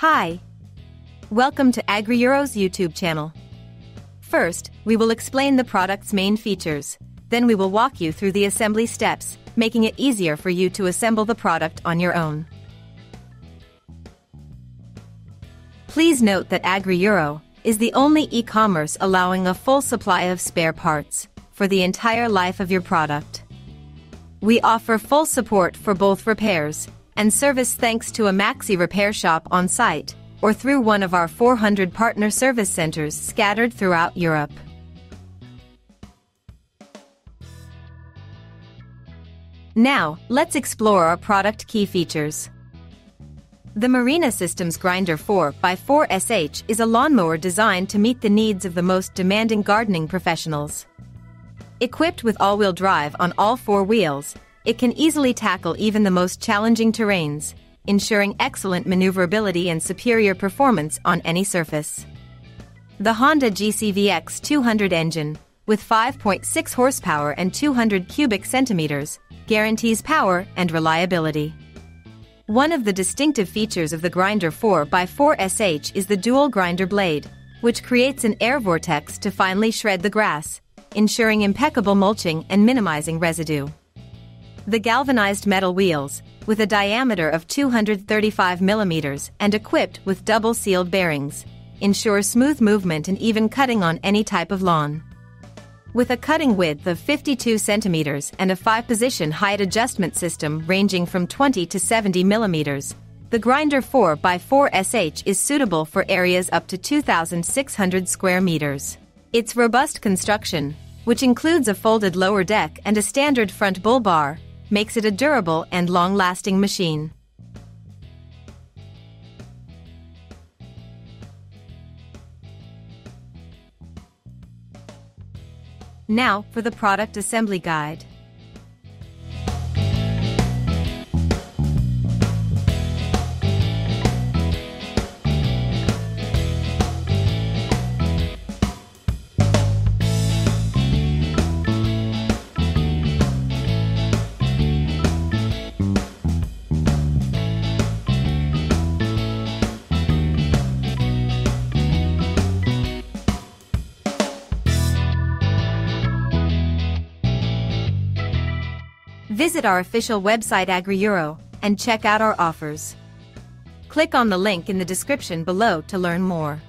Hi! Welcome to AgriEuro's YouTube channel. First, we will explain the product's main features. Then we will walk you through the assembly steps, making it easier for you to assemble the product on your own. Please note that AgriEuro is the only e-commerce allowing a full supply of spare parts for the entire life of your product. We offer full support for both repairs and service thanks to a Maxi repair shop on site or through one of our 400 partner service centers scattered throughout Europe. Now, let's explore our product key features. The Marina Systems GRINDER 4x4 is a lawnmower designed to meet the needs of the most demanding gardening professionals. Equipped with all-wheel drive on all four wheels, it can easily tackle even the most challenging terrains, ensuring excellent maneuverability and superior performance on any surface. The Honda GCVx 200 engine, with 5.6 horsepower and 200 cubic centimeters, guarantees power and reliability. One of the distinctive features of the GRINDER 4x4 is the dual grinder blade, which creates an air vortex to finely shred the grass, ensuring impeccable mulching and minimizing residue. The galvanized metal wheels, with a diameter of 235 mm and equipped with double-sealed bearings, ensure smooth movement and even cutting on any type of lawn. With a cutting width of 52 centimeters and a 5-position height adjustment system ranging from 20 to 70 millimeters, the GRINDER 4x4 is suitable for areas up to 2,600 square meters. Its robust construction, which includes a folded lower deck and a standard front bull bar, makes it a durable and long-lasting machine. Now for the product assembly guide. Visit our official website AgriEuro and check out our offers. Click on the link in the description below to learn more.